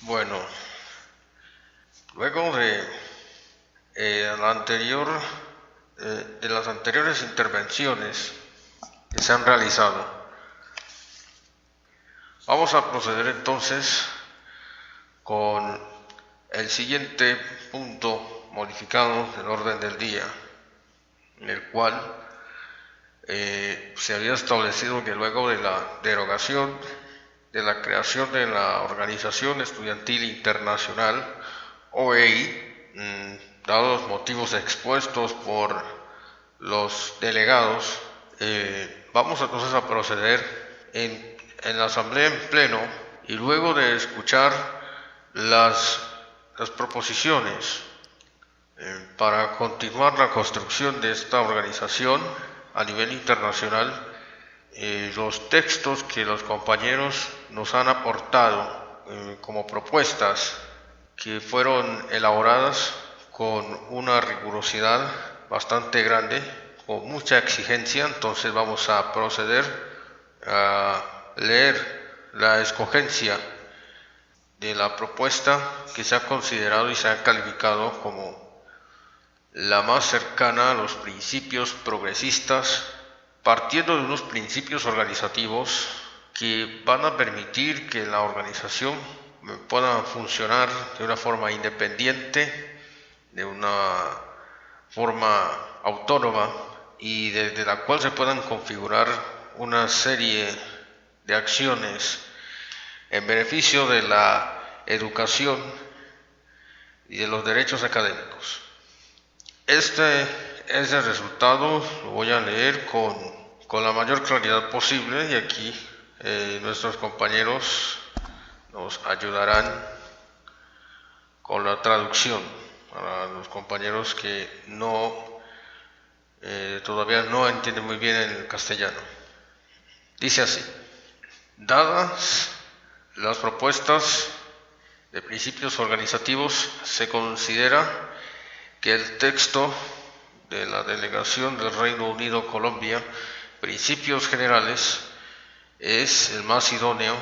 Bueno, luego de las anteriores intervenciones que se han realizado, vamos a proceder entonces con el siguiente punto modificado del orden del día, en el cual se había establecido que luego de la derogación de la creación de la Organización Estudiantil Internacional, OEI, dados los motivos expuestos por los delegados, vamos entonces a proceder en la asamblea en pleno, y luego de escuchar las proposiciones para continuar la construcción de esta organización a nivel internacional, los textos que los compañeros nos han aportado como propuestas, que fueron elaboradas con una rigurosidad bastante grande, con mucha exigencia. Entonces vamos a proceder a leer la escogencia de la propuesta que se ha considerado y se ha calificado como la más cercana a los principios progresistas, partiendo de unos principios organizativos que van a permitir que la organización pueda funcionar de una forma independiente, de una forma autónoma, y desde la cual se puedan configurar una serie de acciones en beneficio de la educación y de los derechos académicos. Este es el resultado, lo voy a leer con la mayor claridad posible, y aquí nuestros compañeros nos ayudarán con la traducción para los compañeros que todavía no entienden muy bien el castellano. Dice así: dadas las propuestas de principios organizativos, se considera que el texto de la Delegación del Reino Unido Colombia, Principios Generales, es el más idóneo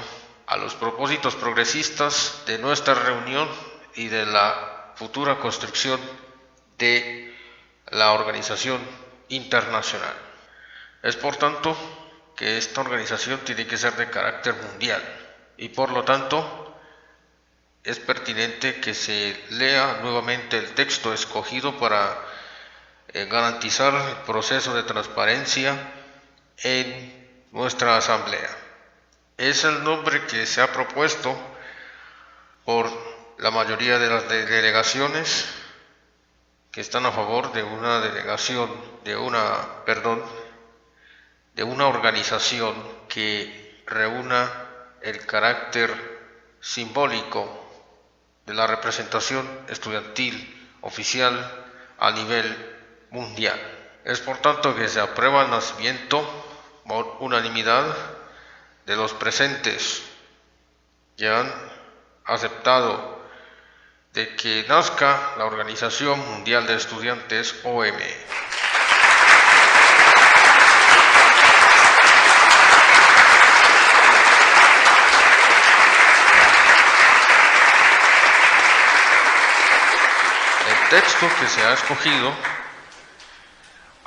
a los propósitos progresistas de nuestra reunión y de la futura construcción de la organización internacional. Es por tanto que esta organización tiene que ser de carácter mundial, y por lo tanto es pertinente que se lea nuevamente el texto escogido para garantizar el proceso de transparencia en nuestra asamblea. Es el nombre que se ha propuesto por la mayoría de las delegaciones que están a favor de una organización que reúna el carácter simbólico de la representación estudiantil oficial a nivel mundial. Es por tanto que se aprueba el nacimiento por unanimidad de los presentes, que han aceptado de que nazca la Organización Mundial de Estudiantes, OM. El texto que se ha escogido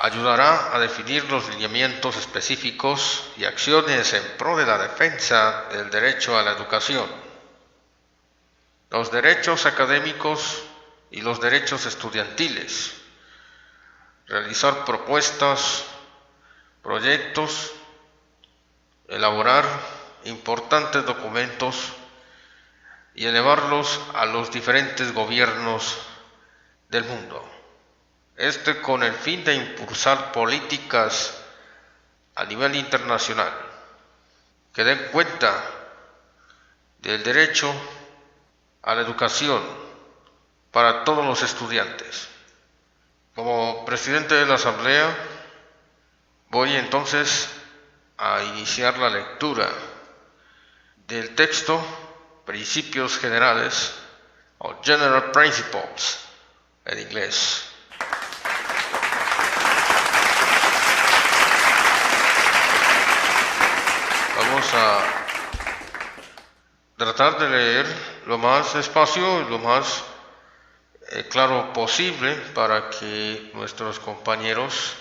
ayudará a definir los lineamientos específicos y acciones en pro de la defensa del derecho a la educación, los derechos académicos y los derechos estudiantiles, realizar propuestas, proyectos, elaborar importantes documentos y elevarlos a los diferentes gobiernos del mundo. Con el fin de impulsar políticas a nivel internacional que den cuenta del derecho a la educación para todos los estudiantes. Como presidente de la Asamblea, voy entonces a iniciar la lectura del texto Principios Generales, o General Principles en inglés. Vamos a tratar de leer lo más despacio y lo más claro posible para que nuestros compañeros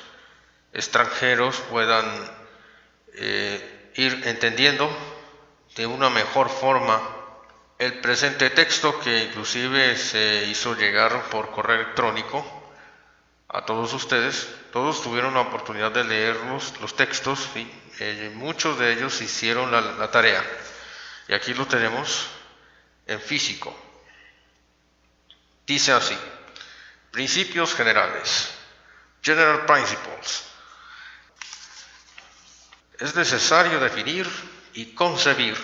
extranjeros puedan ir entendiendo de una mejor forma el presente texto, que inclusive se hizo llegar por correo electrónico a todos ustedes. Todos tuvieron la oportunidad de leer los textos, ¿sí? Muchos de ellos hicieron la tarea, y aquí lo tenemos en físico. Dice así: principios generales, general principles. Es necesario definir y concebir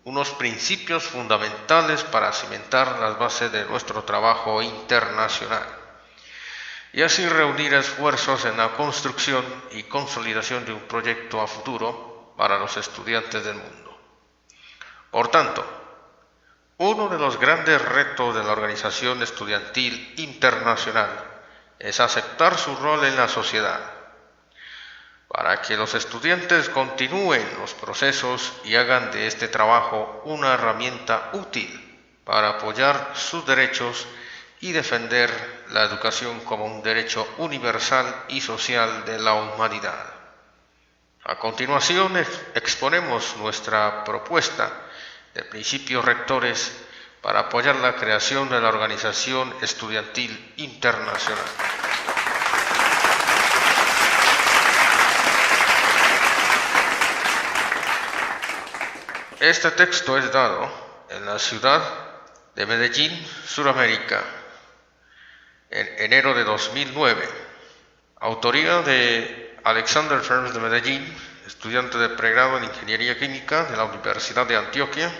unos principios fundamentales para cimentar las bases de nuestro trabajo internacional, y así reunir esfuerzos en la construcción y consolidación de un proyecto a futuro para los estudiantes del mundo. Por tanto, uno de los grandes retos de la Organización Estudiantil Internacional es aceptar su rol en la sociedad, para que los estudiantes continúen los procesos y hagan de este trabajo una herramienta útil para apoyar sus derechos y defender la educación como un derecho universal y social de la humanidad. A continuación exponemos nuestra propuesta de principios rectores para apoyar la creación de la Organización Estudiantil Internacional. Este texto es dado en la ciudad de Medellín, Suramérica, en enero de 2009. Autoría de Alexander Ferms de Medellín, estudiante de pregrado en Ingeniería Química de la Universidad de Antioquia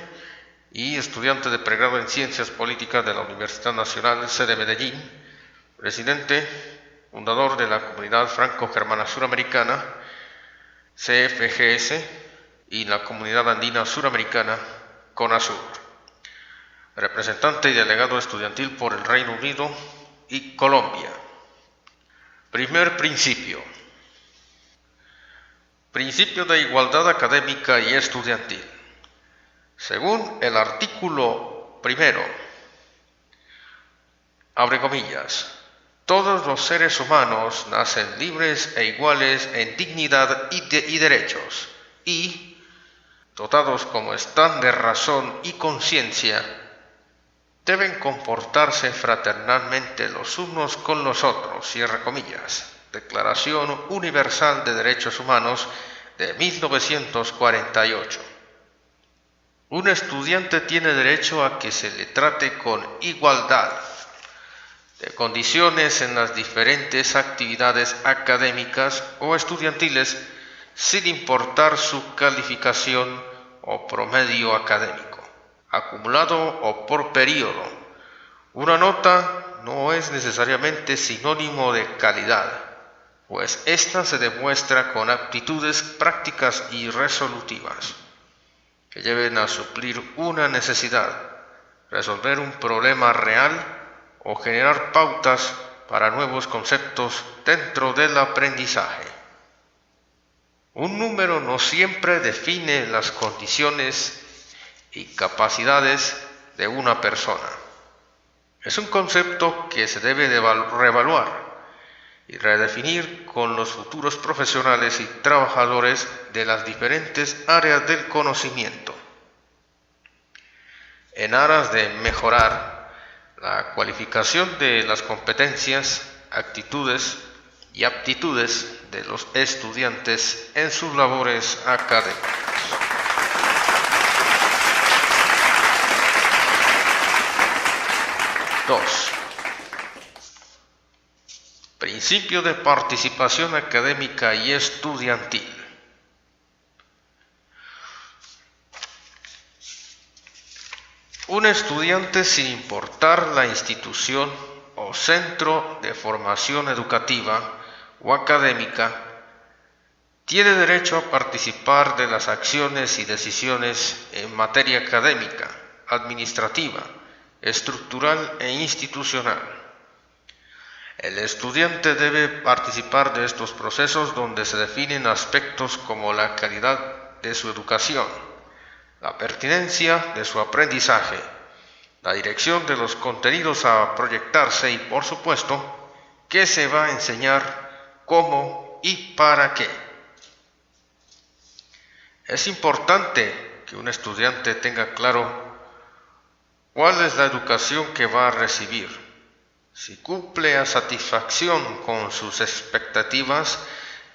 y estudiante de pregrado en Ciencias Políticas de la Universidad Nacional sede Medellín, presidente, fundador de la Comunidad Franco-Germana Suramericana, CFGS, y la Comunidad Andina Suramericana, CONASUR, representante y delegado estudiantil por el Reino Unido y Colombia. Primer principio. Principio de igualdad académica y estudiantil. Según el artículo primero, abre comillas, todos los seres humanos nacen libres e iguales en dignidad y derechos, y dotados como están de razón y conciencia, deben comportarse fraternalmente los unos con los otros, cierra comillas. Declaración Universal de Derechos Humanos de 1948. Un estudiante tiene derecho a que se le trate con igualdad de condiciones en las diferentes actividades académicas o estudiantiles, sin importar su calificación o promedio académico, acumulado o por periodo. Una nota no es necesariamente sinónimo de calidad, pues ésta se demuestra con aptitudes prácticas y resolutivas, que lleven a suplir una necesidad, resolver un problema real o generar pautas para nuevos conceptos dentro del aprendizaje. Un número no siempre define las condiciones y capacidades de una persona. Es un concepto que se debe de reevaluar y redefinir con los futuros profesionales y trabajadores de las diferentes áreas del conocimiento, en aras de mejorar la cualificación de las competencias, actitudes y aptitudes de los estudiantes en sus labores académicas. Dos. Principio de participación académica y estudiantil. Un estudiante, sin importar la institución o centro de formación educativa o académica, tiene derecho a participar de las acciones y decisiones en materia académica, administrativa, estructural e institucional. El estudiante debe participar de estos procesos donde se definen aspectos como la calidad de su educación, la pertinencia de su aprendizaje, la dirección de los contenidos a proyectarse y, por supuesto, qué se va a enseñar, cómo y para qué. Es importante que un estudiante tenga claro cuál es la educación que va a recibir, si cumple a satisfacción con sus expectativas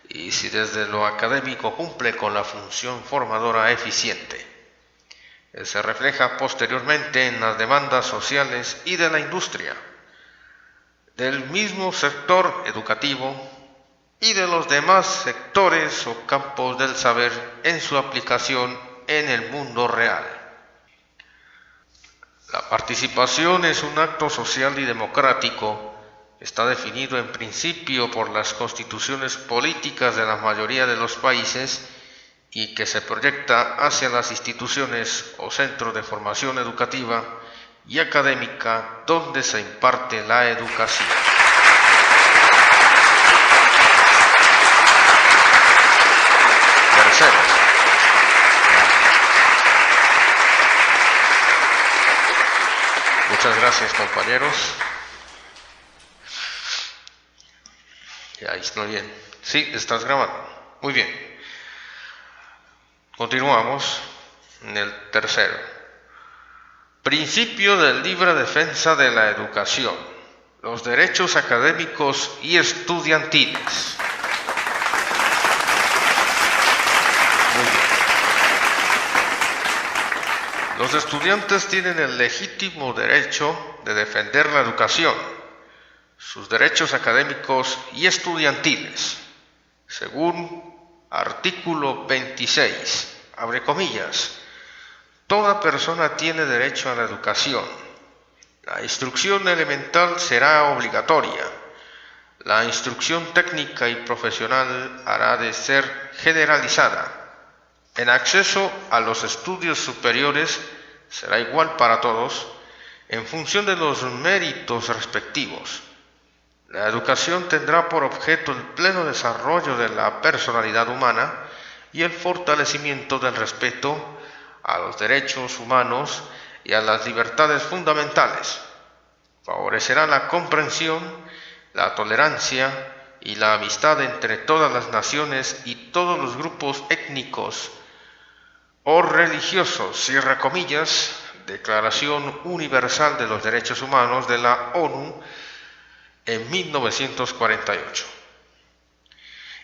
y si desde lo académico cumple con la función formadora eficiente, que se refleja posteriormente en las demandas sociales y de la industria, del mismo sector educativo y de los demás sectores o campos del saber en su aplicación en el mundo real. La participación es un acto social y democrático. Está definido en principio por las constituciones políticas de la mayoría de los países y que se proyecta hacia las instituciones o centros de formación educativa y académica donde se imparte la educación. Tercero, muchas gracias, compañeros. Ahí está bien. Sí, estás grabando. Muy bien. Continuamos en el tercero. Principio de libre defensa de la educación. Los derechos académicos y estudiantiles. Muy bien. Los estudiantes tienen el legítimo derecho de defender la educación, sus derechos académicos y estudiantiles, según artículo 26, abre comillas, toda persona tiene derecho a la educación. La instrucción elemental será obligatoria. La instrucción técnica y profesional hará de ser generalizada. El acceso a los estudios superiores será igual para todos en función de los méritos respectivos. La educación tendrá por objeto el pleno desarrollo de la personalidad humana y el fortalecimiento del respeto a los derechos humanos y a las libertades fundamentales. Favorecerá la comprensión, la tolerancia y la amistad entre todas las naciones y todos los grupos étnicos o religiosos, cierra comillas, Declaración Universal de los Derechos Humanos de la ONU en 1948,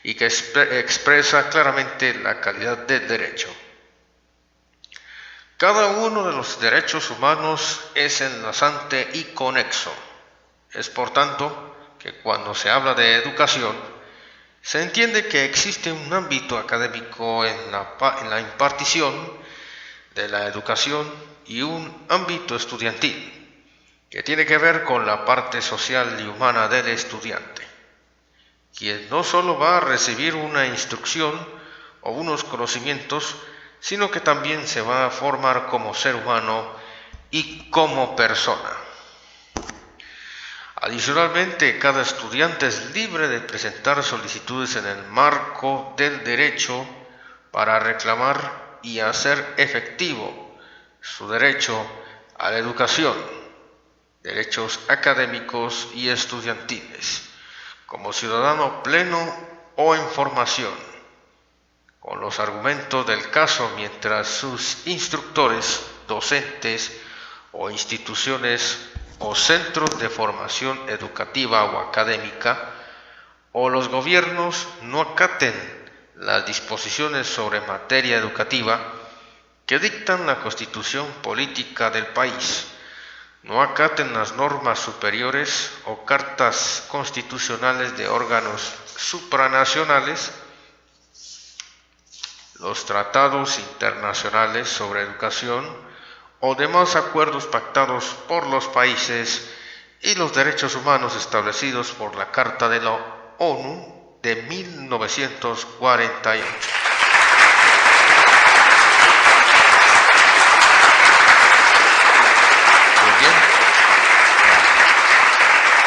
y que expresa claramente la calidad del derecho. Cada uno de los derechos humanos es enlazante y conexo. Es por tanto que cuando se habla de educación, se entiende que existe un ámbito académico en la impartición de la educación y un ámbito estudiantil, que tiene que ver con la parte social y humana del estudiante, quien no solo va a recibir una instrucción o unos conocimientos, sino que también se va a formar como ser humano y como persona. Adicionalmente, cada estudiante es libre de presentar solicitudes en el marco del derecho para reclamar y hacer efectivo su derecho a la educación, derechos académicos y estudiantiles, como ciudadano pleno o en formación, con los argumentos del caso mientras sus instructores, docentes o instituciones o centros de formación educativa o académica o los gobiernos no acaten las disposiciones sobre materia educativa que dictan la constitución política del país, no acaten las normas superiores o cartas constitucionales de órganos supranacionales, los tratados internacionales sobre educación o demás acuerdos pactados por los países y los derechos humanos establecidos por la Carta de la ONU de 1948. Muy bien.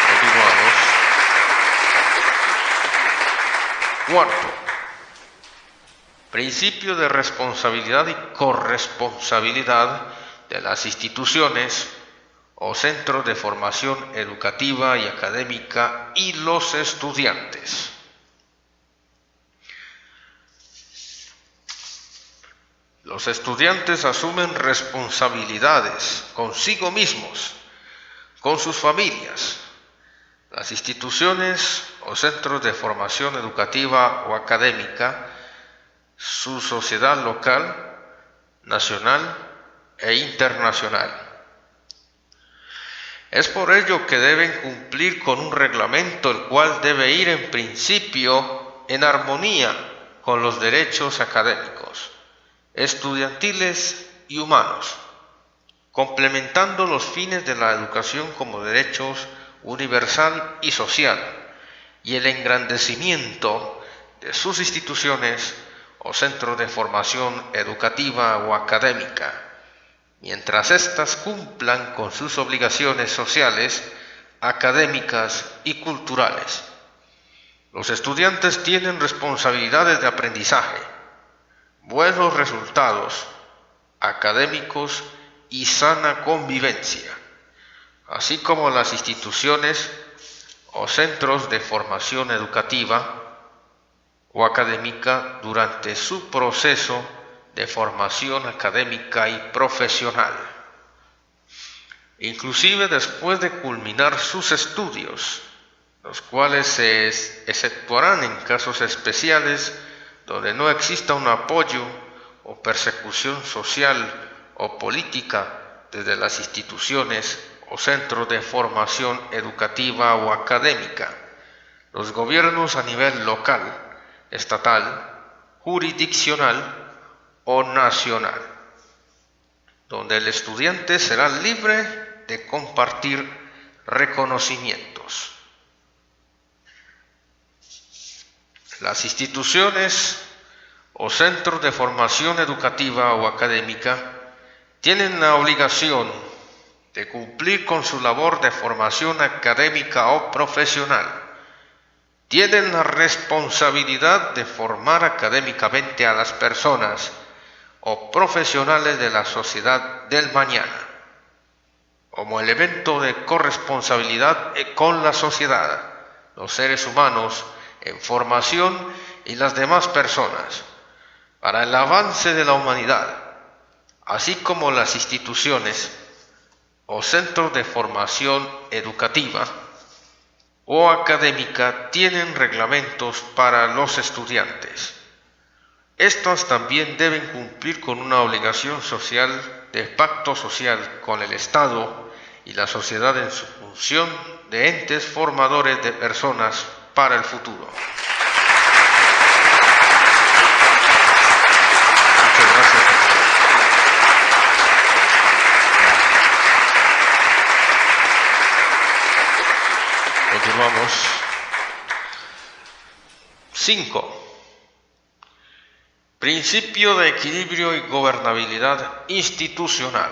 Continuamos. Cuarto. principio de responsabilidad y corresponsabilidad de las instituciones o centros de formación educativa y académica y los estudiantes. Los estudiantes asumen responsabilidades consigo mismos, con sus familias, las instituciones o centros de formación educativa o académica, su sociedad local, nacional e internacional. Es por ello que deben cumplir con un reglamento el cual debe ir en principio en armonía con los derechos académicos, estudiantiles y humanos, complementando los fines de la educación como derechos universal y social, y el engrandecimiento de sus instituciones o centros de formación educativa o académica, mientras éstas cumplan con sus obligaciones sociales, académicas y culturales. Los estudiantes tienen responsabilidades de aprendizaje, buenos resultados académicos y sana convivencia, así como las instituciones o centros de formación educativa o académica durante su proceso de formación académica y profesional. Inclusive después de culminar sus estudios, los cuales se exceptuarán en casos especiales donde no exista un apoyo o persecución social o política desde las instituciones o centros de formación educativa o académica, los gobiernos a nivel local, estatal, jurisdiccional o nacional, donde el estudiante será libre de compartir reconocimientos. Las instituciones o centros de formación educativa o académica tienen la obligación de cumplir con su labor de formación académica o profesional. Tienen la responsabilidad de formar académicamente a las personas o profesionales de la sociedad del mañana, como elemento de corresponsabilidad con la sociedad, los seres humanos en formación y las demás personas, para el avance de la humanidad, así como las instituciones o centros de formación educativa o académica tienen reglamentos para los estudiantes. Estos también deben cumplir con una obligación social de pacto social con el Estado y la sociedad en su función de entes formadores de personas para el futuro. Muchas gracias. Continuamos. 5. Principio de equilibrio y gobernabilidad institucional.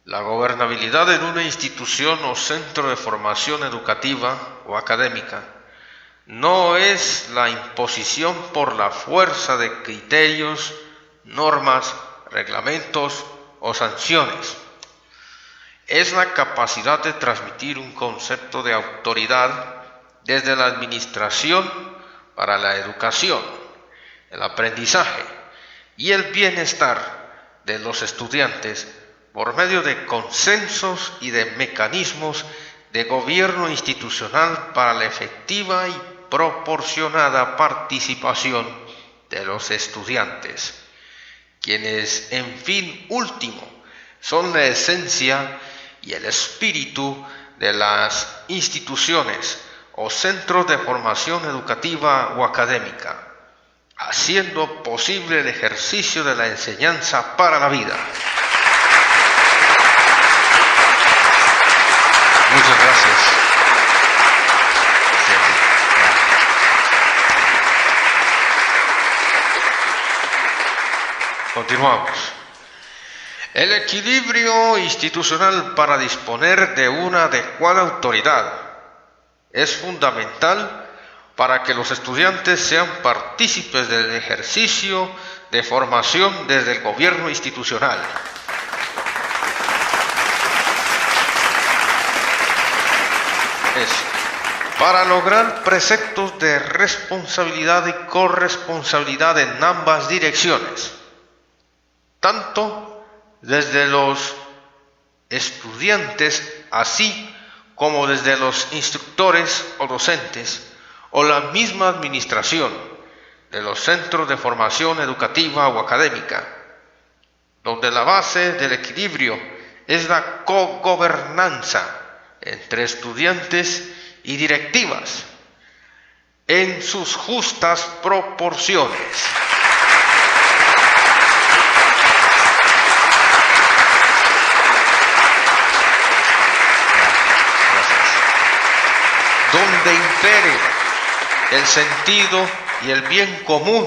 La gobernabilidad en una institución o centro de formación educativa o académica no es la imposición por la fuerza de criterios, normas, reglamentos o sanciones. Es la capacidad de transmitir un concepto de autoridad desde la administración para la educación, el aprendizaje y el bienestar de los estudiantes por medio de consensos y de mecanismos de gobierno institucional para la efectiva y proporcionada participación de los estudiantes, quienes, en fin último, son la esencia y el espíritu de las instituciones o centros de formación educativa o académica, haciendo posible el ejercicio de la enseñanza para la vida. Muchas gracias. Continuamos. El equilibrio institucional para disponer de una adecuada autoridad es fundamental para que los estudiantes sean partícipes del ejercicio de formación desde el gobierno institucional. Para lograr preceptos de responsabilidad y corresponsabilidad en ambas direcciones, tanto desde los estudiantes así como desde los instructores o docentes o la misma administración de los centros de formación educativa o académica, donde la base del equilibrio es la cogobernanza entre estudiantes y directivas en sus justas proporciones. Donde impere el sentido y el bien común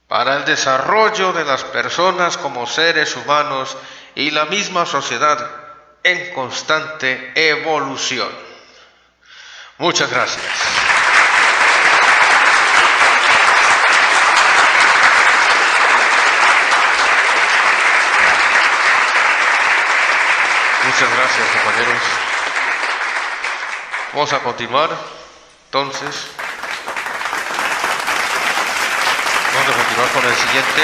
para el desarrollo de las personas como seres humanos y la misma sociedad en constante evolución. Muchas gracias. Muchas gracias, compañeros. Vamos a continuar, entonces. Vamos a continuar con el siguiente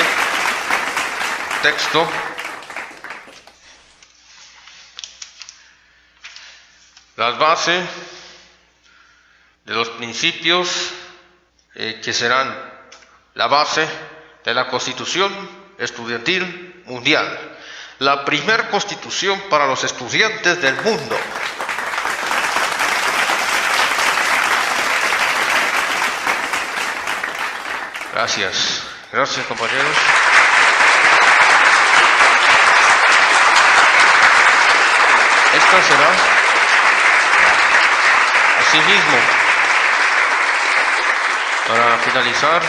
texto. Las bases de los principios que serán la base de la Constitución Estudiantil Mundial, la primera constitución para los estudiantes del mundo. Gracias. Gracias, compañeros. Esta será, asimismo, para finalizar,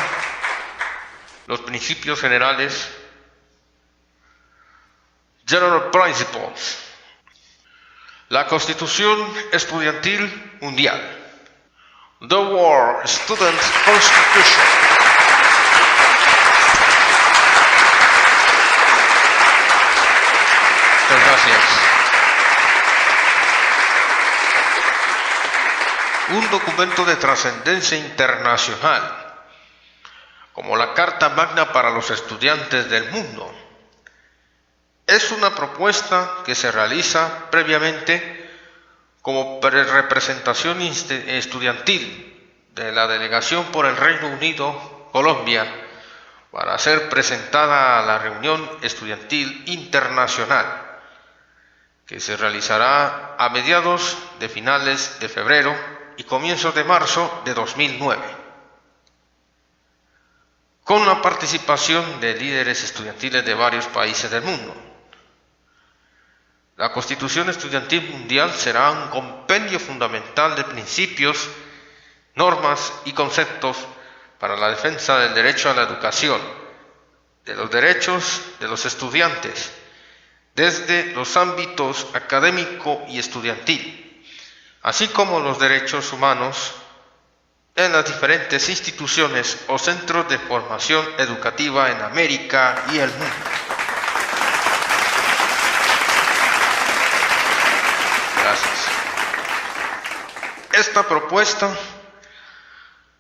los principios generales, General Principles, la Constitución Estudiantil Mundial, The World Students' Constitution. Muchas gracias. Un documento de trascendencia internacional, como la Carta Magna para los estudiantes del mundo, es una propuesta que se realiza previamente como representación estudiantil de la delegación por el Reino Unido, Colombia, para ser presentada a la reunión estudiantil internacional, que se realizará a mediados de finales de febrero y comienzos de marzo de 2009, con la participación de líderes estudiantiles de varios países del mundo. La Constitución Estudiantil Mundial será un compendio fundamental de principios, normas y conceptos para la defensa del derecho a la educación, de los derechos de los estudiantes, desde los ámbitos académico y estudiantil, así como los derechos humanos en las diferentes instituciones o centros de formación educativa en América y el mundo. Gracias. Esta propuesta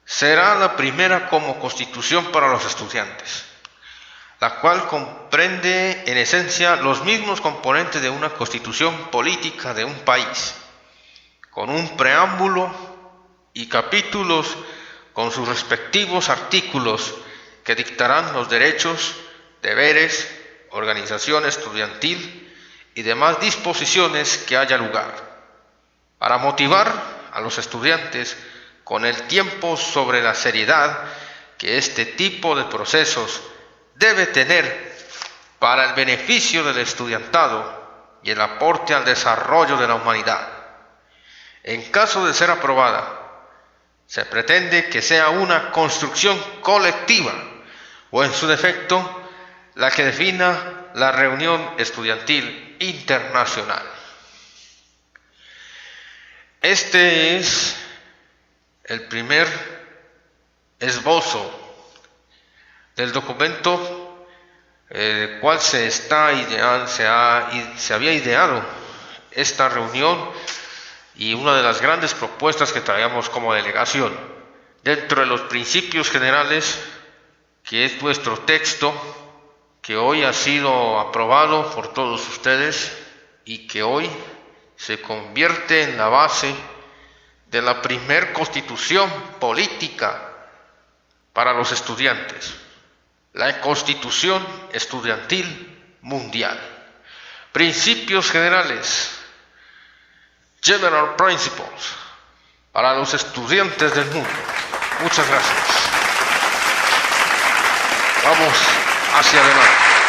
será la primera como constitución para los estudiantes, la cual comprende en esencia los mismos componentes de una constitución política de un país, con un preámbulo y capítulos con sus respectivos artículos que dictarán los derechos, deberes, organización estudiantil y demás disposiciones que haya lugar, para motivar a los estudiantes con el tiempo sobre la seriedad que este tipo de procesos debe tener para el beneficio del estudiantado y el aporte al desarrollo de la humanidad. En caso de ser aprobada, se pretende que sea una construcción colectiva o, en su defecto, la que defina la reunión estudiantil internacional. Este es el primer esbozo del documento cual se había ideado esta reunión y una de las grandes propuestas que traíamos como delegación. Dentro de los principios generales, que es nuestro texto, que hoy ha sido aprobado por todos ustedes y que hoy se convierte en la base de la primer constitución política para los estudiantes, la Constitución Estudiantil Mundial. Principios generales, General Principles, para los estudiantes del mundo. Muchas gracias. Vamos hacia adelante.